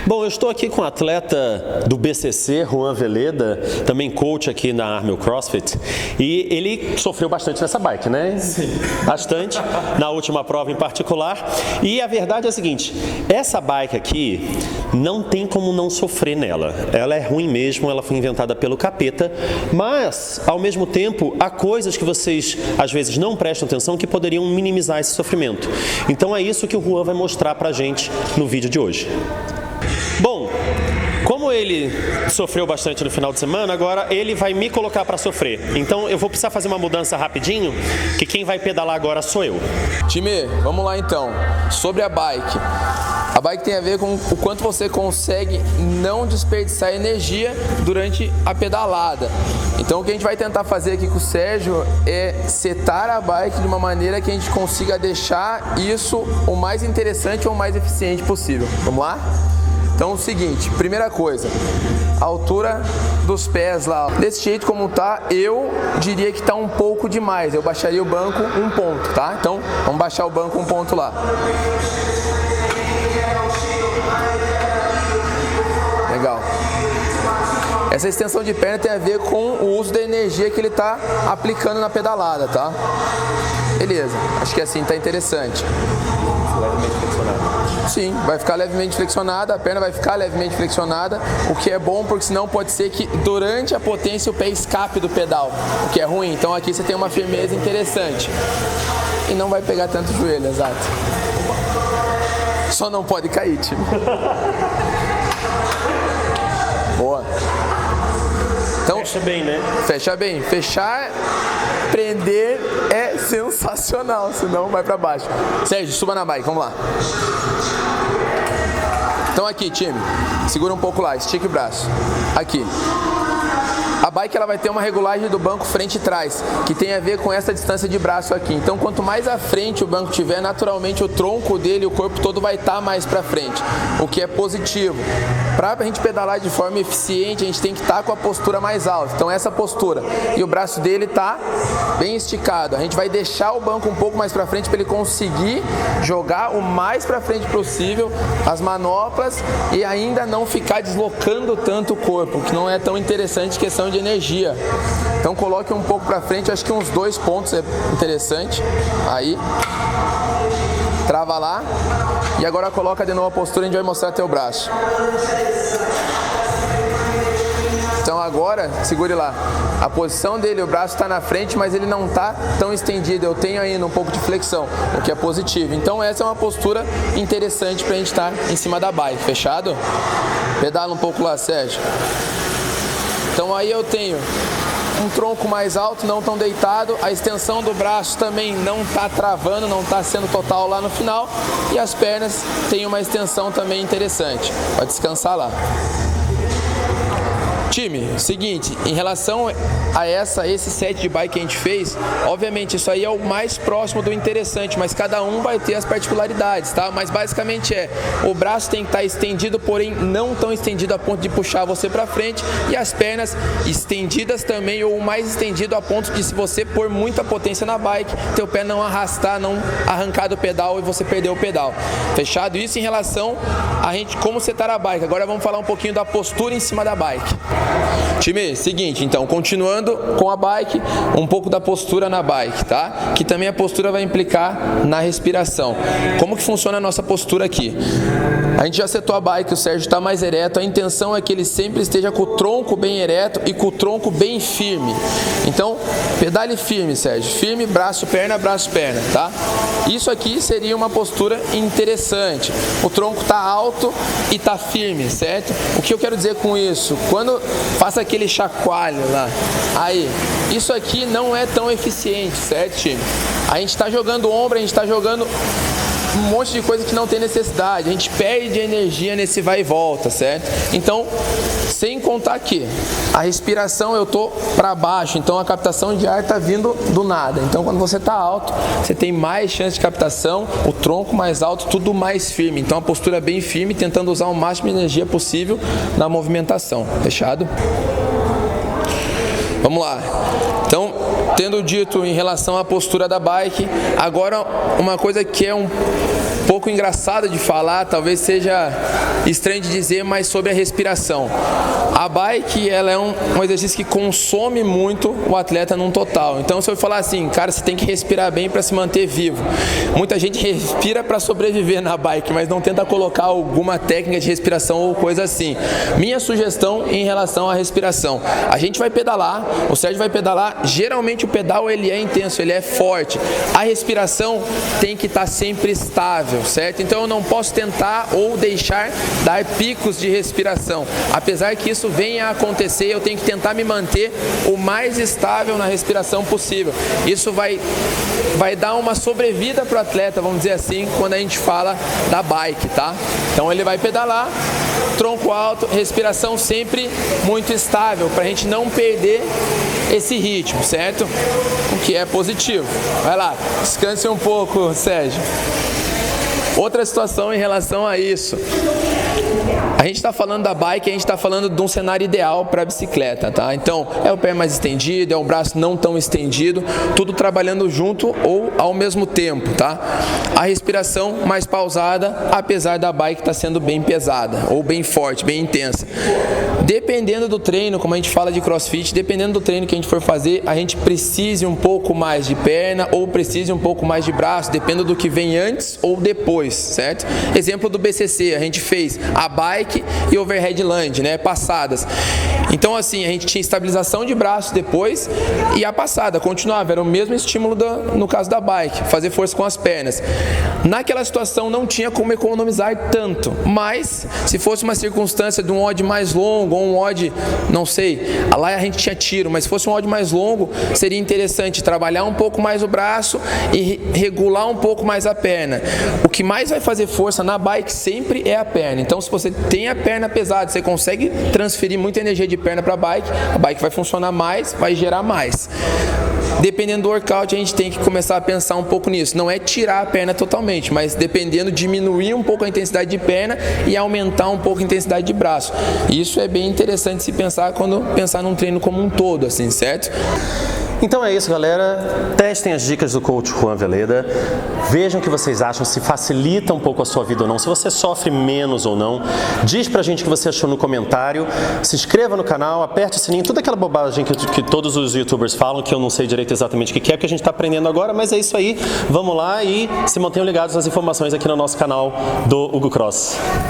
Bom, eu estou aqui com um atleta do BCC, Juan Veleda, também coach aqui na Armel CrossFit, e ele sofreu bastante nessa bike, né? Sim. Bastante, na última prova em particular. E a verdade é a seguinte, essa bike aqui não tem como não sofrer nela. Ela é ruim mesmo, ela foi inventada pelo capeta, mas, ao mesmo tempo, há coisas que vocês, às vezes, não prestam atenção que poderiam minimizar esse sofrimento. Então é isso que o Juan vai mostrar pra gente no vídeo de hoje. Bom, como ele sofreu bastante no final de semana, agora ele vai me colocar para sofrer. Então eu vou precisar fazer uma mudança rapidinho, que quem vai pedalar agora sou eu. Time, vamos lá então. Sobre a bike. A bike tem a ver com o quanto você consegue não desperdiçar energia durante a pedalada. Então o que a gente vai tentar fazer aqui com o Sérgio é setar a bike de uma maneira que a gente consiga deixar isso o mais interessante ou o mais eficiente possível. Vamos lá? Então é o seguinte, primeira coisa, a altura dos pés lá, desse jeito como tá, eu diria que tá um pouco demais, eu baixaria o banco um ponto, tá? Então vamos baixar o banco um ponto lá. Legal. Essa extensão de perna tem a ver com o uso da energia que ele tá aplicando na pedalada, tá? Beleza, acho que assim tá interessante. Levemente flexionado. Sim, vai ficar levemente flexionada, a perna vai ficar levemente flexionada, o que é bom porque senão pode ser que durante a potência o pé escape do pedal, o que é ruim. Então aqui você tem uma firmeza interessante e não vai pegar tanto o joelho, exato. Só não pode cair, time. Boa. Então, fecha bem, né? Fecha bem. Fechar, prender é sensacional, senão vai pra baixo. Sérgio, suba na bike, vamos lá. Então aqui, time, segura um pouco lá, estica o braço. Aqui. A bike ela vai ter uma regulagem do banco frente e trás, que tem a ver com essa distância de braço aqui. Então, quanto mais à frente o banco tiver, naturalmente o tronco dele, o corpo todo vai estar mais para frente, o que é positivo. Para a gente pedalar de forma eficiente, a gente tem que estar com a postura mais alta. Então, essa postura. E o braço dele está bem esticado. A gente vai deixar o banco um pouco mais para frente para ele conseguir jogar o mais para frente possível as manoplas e ainda não ficar deslocando tanto o corpo, que não é tão interessante questão de energia. Então coloque um pouco para frente, acho que uns 2 pontos é interessante. Aí trava lá e agora coloca de novo a postura, a gente vai mostrar teu braço. Então agora, segure lá. A posição dele, o braço está na frente, mas ele não está tão estendido. Eu tenho ainda um pouco de flexão, o que é positivo. Então essa é uma postura interessante para a gente estar em cima da bike. Fechado? Pedala um pouco lá, Sérgio. Então aí eu tenho um tronco mais alto, não tão deitado, a extensão do braço também não está travando, não está sendo total lá no final, e as pernas têm uma extensão também interessante. Pode descansar lá. Time, seguinte, em relação a esse set de bike que a gente fez, obviamente isso aí é o mais próximo do interessante, mas cada um vai ter as particularidades, tá? Mas basicamente o braço tem que estar estendido, porém não tão estendido a ponto de puxar você para frente, e as pernas estendidas também, ou mais estendido a ponto de, se você pôr muita potência na bike, teu pé não arrastar, não arrancar do pedal e você perder o pedal. Fechado? Isso em relação a gente como setar a bike. Agora vamos falar um pouquinho da postura em cima da bike. Time, seguinte, então, continuando com a bike, um pouco da postura na bike, tá? Que também a postura vai implicar na respiração. Como que funciona a nossa postura aqui? A gente já setou a bike, o Sérgio está mais ereto, a intenção é que ele sempre esteja com o tronco bem ereto e com o tronco bem firme. Então, pedale firme, Sérgio. Firme, braço, perna, tá? Isso aqui seria uma postura interessante. O tronco está alto e está firme, certo? O que eu quero dizer com isso? Quando faça aquele chacoalho lá, aí, isso aqui não é tão eficiente, certo, time? A gente está jogando ombro, a gente está jogando um monte de coisa que não tem necessidade, a gente perde energia nesse vai e volta, certo? Então, sem contar que a respiração eu tô para baixo, então a captação de ar tá vindo do nada. Então, quando você tá alto, você tem mais chance de captação, o tronco mais alto, tudo mais firme. Então, a postura é bem firme, tentando usar o máximo de energia possível na movimentação. Fechado? Vamos lá. Então, tendo dito em relação à postura da bike, agora uma coisa que é um pouco engraçado de falar, talvez seja estranho de dizer, mas sobre a respiração. A bike, ela é um exercício que consome muito o atleta num total. Então, se eu falar assim, cara, você tem que respirar bem para se manter vivo. Muita gente respira para sobreviver na bike, mas não tenta colocar alguma técnica de respiração ou coisa assim. Minha sugestão em relação à respiração: a gente vai pedalar, o Sérgio vai pedalar, geralmente o pedal ele é intenso, ele é forte. A respiração tem que estar sempre estável, certo? Então eu não posso tentar ou deixar dar picos de respiração. Apesar que isso venha a acontecer, eu tenho que tentar me manter o mais estável na respiração possível. Isso vai dar uma sobrevida para o atleta, vamos dizer assim, quando a gente fala da bike, tá? Então ele vai pedalar, tronco alto, respiração sempre muito estável, para a gente não perder esse ritmo, certo? O que é positivo. Vai lá, descanse um pouco, Sérgio. Outra situação em relação a isso. A gente está falando da bike, a gente está falando de um cenário ideal para a bicicleta, tá? Então, é o pé mais estendido, é o braço não tão estendido, tudo trabalhando junto ou ao mesmo tempo, tá? A respiração mais pausada, apesar da bike estar sendo bem pesada, ou bem forte, bem intensa. Dependendo do treino, como a gente fala de CrossFit, dependendo do treino que a gente for fazer, a gente precise um pouco mais de perna ou precise um pouco mais de braço, dependendo do que vem antes ou depois, certo? Exemplo do BCC, a gente fez a bike e overhead lunge, né, passadas. Então assim, a gente tinha estabilização de braço depois e a passada continuava, era o mesmo estímulo no caso da bike, fazer força com as pernas. Naquela situação não tinha como economizar tanto, mas se fosse uma circunstância de um odd mais longo ou um odd, não sei, lá a gente tinha tiro, mas se fosse um odd mais longo, seria interessante trabalhar um pouco mais o braço e regular um pouco mais a perna. O que mais vai fazer força na bike sempre é a perna. Então se você tem a perna pesada, você consegue transferir muita energia de perna para a bike vai funcionar mais, vai gerar mais. Dependendo do workout, a gente tem que começar a pensar um pouco nisso. Não é tirar a perna totalmente, mas dependendo, diminuir um pouco a intensidade de perna e aumentar um pouco a intensidade de braço. Isso é bem interessante se pensar quando pensar num treino como um todo, assim, certo? Então é isso, galera. Testem as dicas do coach Juan Veleda. Vejam o que vocês acham, se facilita um pouco a sua vida ou não, se você sofre menos ou não. Diz pra gente o que você achou no comentário. Se inscreva no canal, aperte o sininho, toda aquela bobagem que todos os youtubers falam, que eu não sei direito exatamente o que é, porque a gente está aprendendo agora, mas é isso aí. Vamos lá e se mantenham ligados nas informações aqui no nosso canal do Hugo Cross.